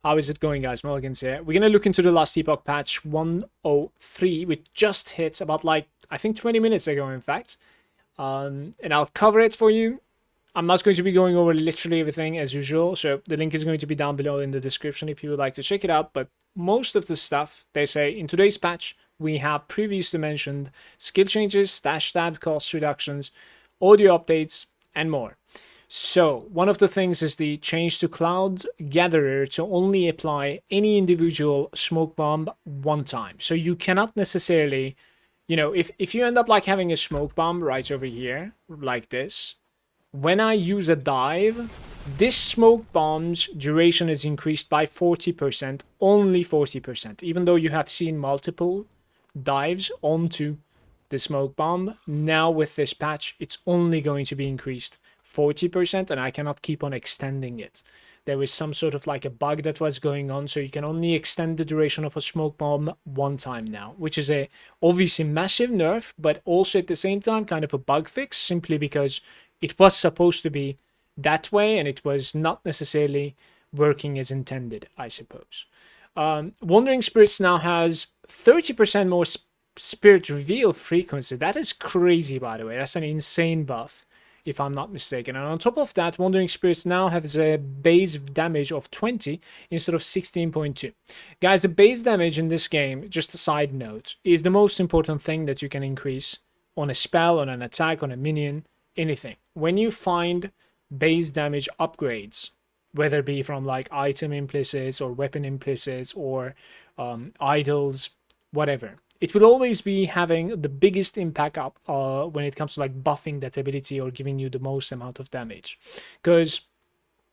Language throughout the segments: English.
How is it going, guys? Malagant here. We're gonna look into the last Epoch patch 103, which just hit about like I think 20 minutes ago, in fact. And I'll cover it for you. I'm not going to be going over literally everything as usual, so the link is going to be down below in the description if you would like to check it out. But most of the stuff they say in today's patch, we have previously mentioned skill changes, stash tab cost reductions, audio updates, and more. So one of the things is the change to Cloud Gatherer to only apply any individual smoke bomb one time. So you cannot necessarily, if you end up like having a smoke bomb right over here, like this, when I use a dive, this smoke bomb's duration is increased by 40%, only 40%, even though you have seen multiple dives onto the smoke bomb. Now with this patch, it's only going to be increased 40%, and I cannot keep on extending it. There was some sort of like a bug that was going on, so you can only extend the duration of a smoke bomb one time now, which is a obviously massive nerf, but also at the same time kind of a bug fix, simply because it was supposed to be that way and it was not necessarily working as intended, I suppose. Wandering Spirits now has 30% more spirit reveal frequency. That is crazy, by the way. That's an insane buff, if I'm not mistaken. And on top of that, Wandering Spirits now has a base damage of 20 instead of 16.2. Guys, the base damage in this game, just a side note, is the most important thing that you can increase on a spell, on an attack, on a minion, anything. When you find base damage upgrades, whether it be from like item implicits or weapon implicits or idols, whatever, it will always be having the biggest impact up when it comes to like buffing that ability or giving you the most amount of damage, because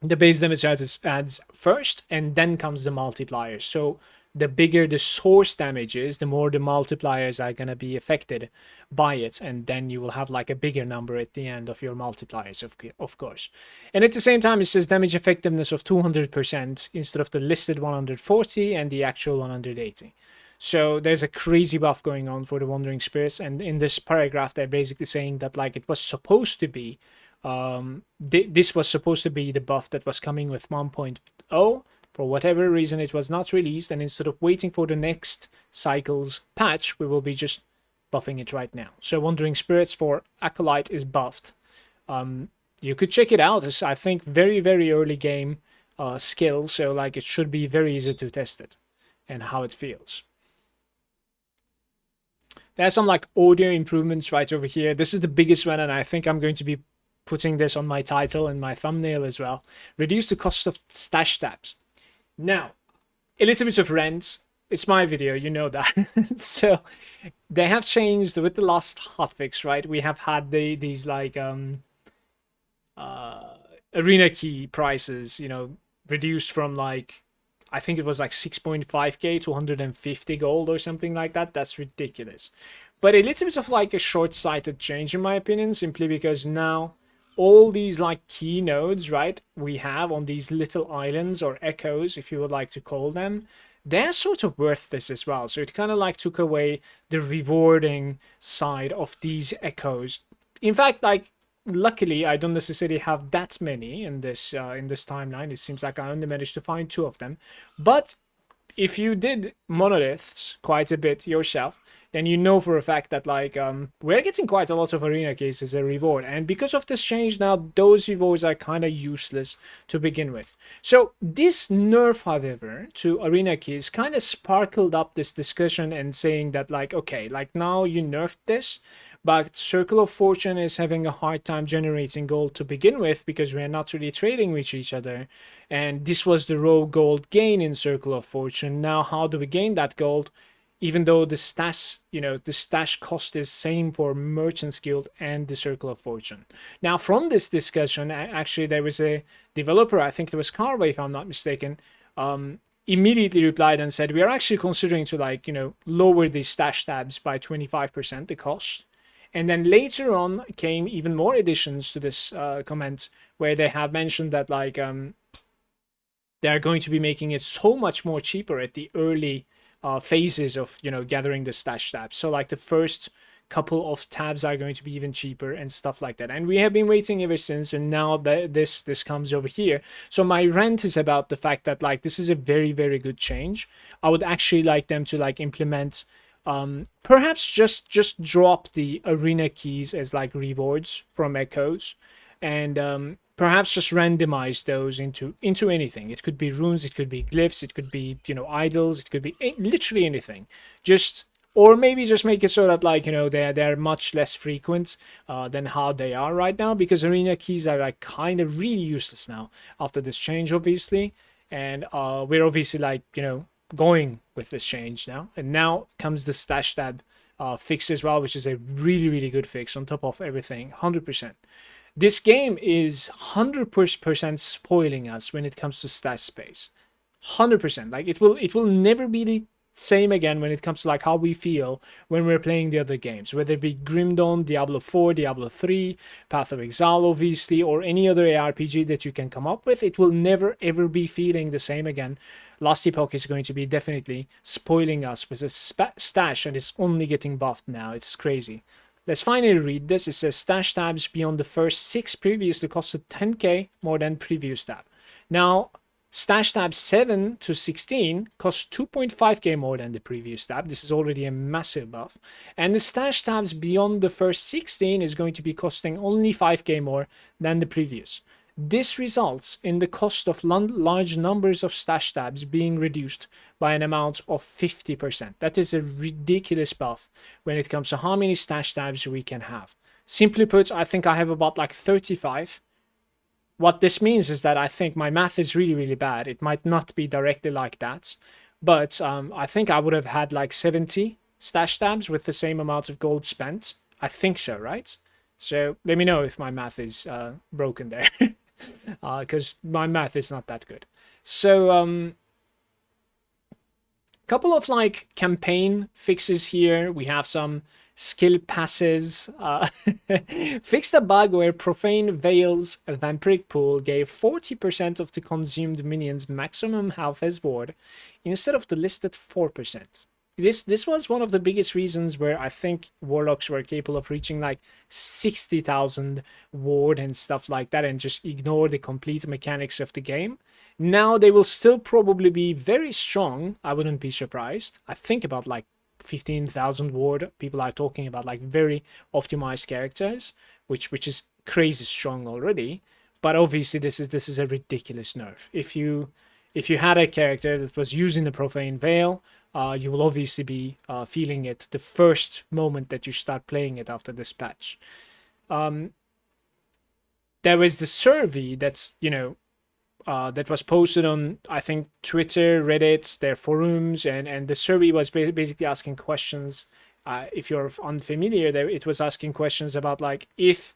the base damage adds first and then comes the multipliers. So the bigger the source damage is, the more the multipliers are going to be affected by it, and then you will have like a bigger number at the end of your multipliers, of course. And at the same time, it says damage effectiveness of 200% instead of the listed 140 and the actual 180. So there's a crazy buff going on for the Wandering Spirits, and in this paragraph they're basically saying that like it was supposed to be this was supposed to be the buff that was coming with 1.0. For whatever reason, it was not released, and instead of waiting for the next cycle's patch, we will be just buffing it right now. So Wandering Spirits for Acolyte is buffed. You could check it out. It's, I think, very, very early game skill, so like it should be very easy to test it and how it feels. There's some like audio improvements right over here. This is the biggest one, and I think I'm going to be putting this on my title and my thumbnail as well. Reduce the cost of stash tabs. Now, a little bit of rent. It's my video, you know that. So they have changed with the last hotfix, right? We have had these like arena key prices, reduced from like, I think it was like 6.5k to 150 gold or something like that. That's ridiculous. But a little bit of like a short-sighted change in my opinion, simply because now all these like key nodes, right, we have on these little islands or echoes, if you would like to call them, they're sort of worthless as well. So it kind of like took away the rewarding side of these echoes. In fact, like, luckily I don't necessarily have that many in this timeline. It seems like I only managed to find 2 of them. But if you did monoliths quite a bit yourself, then you know for a fact that like we're getting quite a lot of arena keys as a reward, and because of this change now, those rewards are kind of useless to begin with. So this nerf, however, to arena keys kind of sparkled up this discussion and saying that like, okay, like now you nerfed this, but Circle of Fortune is having a hard time generating gold to begin with because we're not really trading with each other, and this was the raw gold gain in Circle of Fortune. Now how do we gain that gold, even though the stash, the stash cost is same for Merchant's Guild and the Circle of Fortune? Now from this discussion, actually there was a developer, I think it was Carway if I'm not mistaken, immediately replied and said, we are actually considering to like, lower the stash tabs by 25%, the cost. And then later on came even more additions to this comment, where they have mentioned that like they're going to be making it so much more cheaper at the early phases of gathering the stash tabs. So like the first couple of tabs are going to be even cheaper and stuff like that. And we have been waiting ever since, and now that this comes over here. So my rant is about the fact that like this is a very, very good change. I would actually like them to like implement perhaps just drop the arena keys as like rewards from echoes, and perhaps just randomize those into anything. It could be runes, it could be glyphs, it could be, you know, idols, it could be literally anything. Just, or maybe just make it so that like, you know, they're much less frequent than how they are right now, because arena keys are like kind of really useless now after this change, obviously. And we're obviously like, you know, going with this change now. And now comes the stash tab fix as well, which is a really, really good fix on top of everything, 100%. This game is 100% spoiling us when it comes to stash space. 100%. Like it will never be the same again when it comes to like how we feel when we're playing the other games, whether it be Grim Dawn, Diablo 4, Diablo 3, Path of Exile, obviously, or any other ARPG that you can come up with. It will never ever be feeling the same again. Last Epoch is going to be definitely spoiling us with a stash, and it's only getting buffed now. It's crazy. Let's finally read this. It says stash tabs beyond the first 6 previously costed 10k more than previous tab. Now, stash tab 7 to 16 cost 2.5k more than the previous tab. This is already a massive buff. And the stash tabs beyond the first 16 is going to be costing only 5k more than the previous. This results in the cost of large numbers of stash tabs being reduced by an amount of 50%. That is a ridiculous buff when it comes to how many stash tabs we can have. Simply put, I think I have about like 35. What this means is that I think my math is really, really bad. It might not be directly like that, but I think I would have had like 70 stash tabs with the same amount of gold spent. I think so, right? So let me know if my math is broken there. Because my math is not that good. So couple of like campaign fixes here. We have some skill passives. Fixed a bug where Profane Veil's Vampiric Pool gave 40% of the consumed minions maximum health as ward instead of the listed 4%. This was one of the biggest reasons where I think Warlocks were capable of reaching like 60,000 ward and stuff like that and just ignore the complete mechanics of the game. Now they will still probably be very strong. I wouldn't be surprised. I think about like 15,000 ward. People are talking about like very optimized characters, which is crazy strong already. But obviously this is a ridiculous nerf. If you had a character that was using the Profane Veil, you will obviously be feeling it the first moment that you start playing it after this patch. There was the survey that's, you know, that was posted on, I think, Twitter, Reddit, their forums, and the survey was basically asking questions. If you're unfamiliar, it was asking questions about like if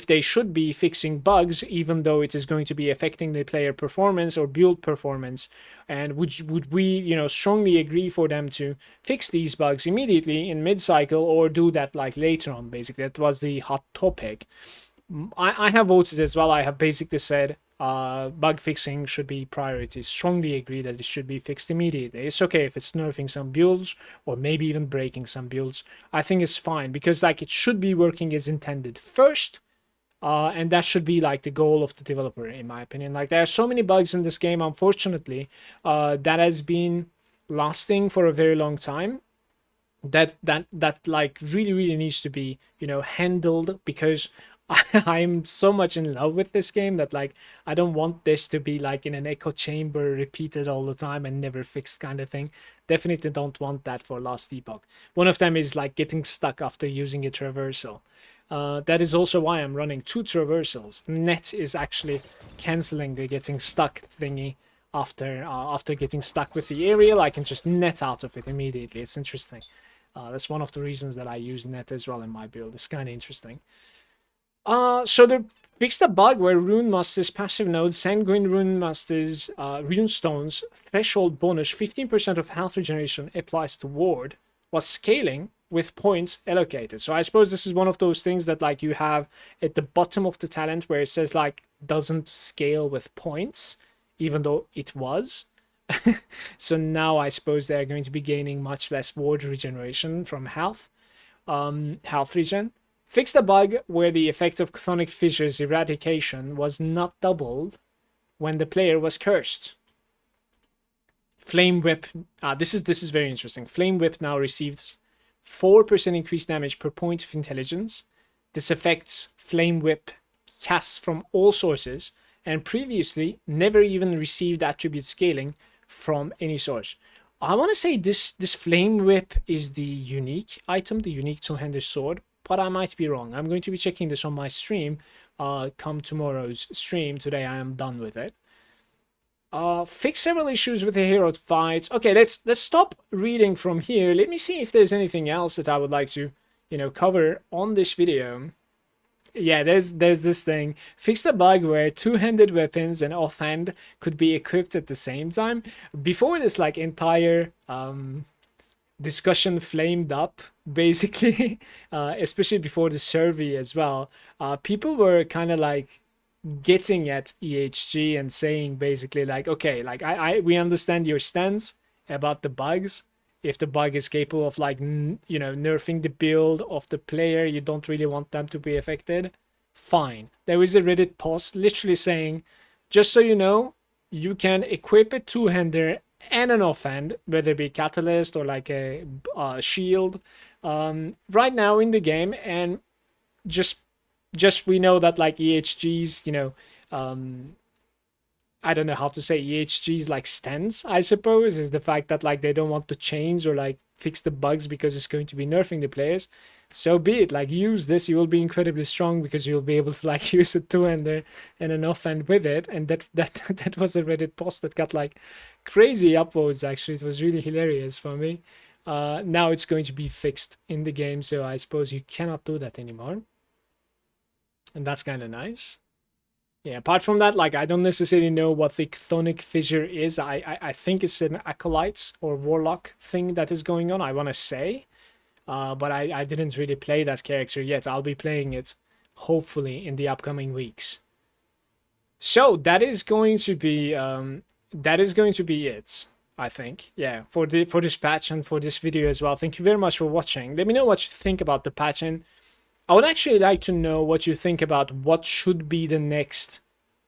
they should be fixing bugs, even though it is going to be affecting the player performance or build performance, and would we, you know, strongly agree for them to fix these bugs immediately in mid-cycle or do that like later on. Basically, that was the hot topic. I have voted as well. I have basically said bug fixing should be priority. Strongly agree that it should be fixed immediately. It's okay if it's nerfing some builds or maybe even breaking some builds. I think it's fine because like it should be working as intended first. And that should be like the goal of the developer, in my opinion. Like there are so many bugs in this game, unfortunately, that has been lasting for a very long time. That like really needs to be, you know, handled, because I'm so much in love with this game that like I don't want this to be like in an echo chamber repeated all the time and never fixed kind of thing. Definitely don't want that for Last Epoch. One of them is like getting stuck after using a traversal. That is also why I'm running 2 traversals. Net is actually canceling the getting stuck thingy after getting stuck with the aerial. I can just net out of it immediately. It's interesting. That's one of the reasons that I use net as well in my build. It's kind of interesting. So they fixed a bug where Rune Master's passive node, Sanguine Rune Master's Rune Stones threshold bonus 15% of health regeneration applies to ward was scaling with points allocated. So I suppose this is one of those things that like you have at the bottom of the talent where it says like doesn't scale with points, even though it was. So now I suppose they're going to be gaining much less ward regeneration from health. health regen. Fixed a bug where the effect of chthonic fissures eradication was not doubled when the player was cursed. Flame Whip. This is very interesting. Flame Whip now receives 4% increased damage per point of intelligence. This affects Flame Whip casts from all sources and previously never even received attribute scaling from any source. I want to say this Flame Whip is the unique item, the unique two-handed sword, but I might be wrong. I'm going to be checking this on my stream come tomorrow's stream. Today I am done with it. Fix several issues with the hero fights. Okay, let's stop reading from here. Let me see if there's anything else that I would like to, cover on this video. Yeah, there's this thing. Fix the bug where two-handed weapons and offhand could be equipped at the same time. Before this like entire discussion flamed up, basically, especially before the survey as well, people were kind of like getting at EHG and saying basically like, okay, like we understand your stance about the bugs. If the bug is capable of like nerfing the build of the player, you don't really want them to be affected, fine. There is a Reddit post literally saying, just so you know, you can equip a two-hander and an offhand, whether it be catalyst or like a shield, right now in the game, and just we know that like EHG's, I don't know how to say EHG's like stance, I suppose, is the fact that like they don't want to change or like fix the bugs because it's going to be nerfing the players. So be it, like use this, you will be incredibly strong because you'll be able to like use a two-hander and an offhand with it. And that was a Reddit post that got like crazy upvotes actually. It was really hilarious for me. Now it's going to be fixed in the game, so I suppose you cannot do that anymore. And that's kind of nice. Yeah, apart from that, like I don't necessarily know what the chthonic fissure is. I think it's an acolyte or warlock thing that is going on, I want to say. But I didn't really play that character yet. I'll be playing it hopefully in the upcoming weeks. So that is going to be it, I think. Yeah, for this patch and for this video as well. Thank you very much for watching. Let me know what you think about the patch, and I would actually like to know what you think about what should be the next,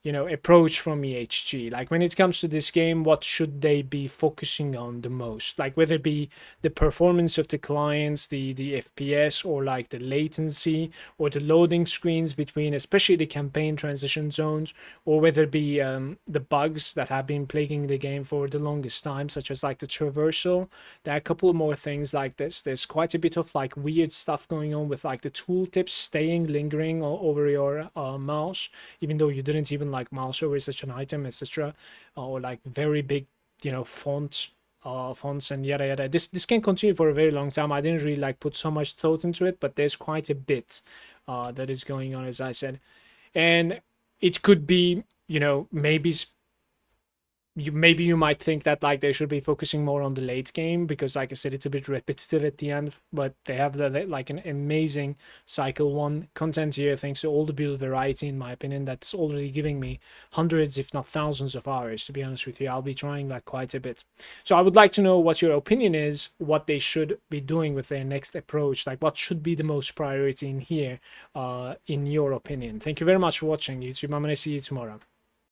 approach from EHG. Like when it comes to this game, what should they be focusing on the most? Like whether it be the performance of the clients, the FPS, or like the latency or the loading screens between, especially the campaign transition zones, or whether it be the bugs that have been plaguing the game for the longest time, such as like the traversal. There are a couple more things like this. There's quite a bit of like weird stuff going on with like the tooltips staying lingering over your mouse, even though you didn't even like mouse over such an item, etc., or like very big fonts and yada yada. This can continue for a very long time. I didn't really like put so much thought into it, but there's quite a bit that is going on, as I said, and it could be maybe you might think that like they should be focusing more on the late game because, like I said, it's a bit repetitive at the end, but they have like an amazing cycle 1 content here thanks to all the build variety, in my opinion, that's already giving me hundreds if not thousands of hours. To be honest with you, I'll be trying like quite a bit. So I would like to know what your opinion is, what they should be doing with their next approach, like what should be the most priority in here, in your opinion. Thank you very much for watching, YouTube. I'm gonna see you tomorrow.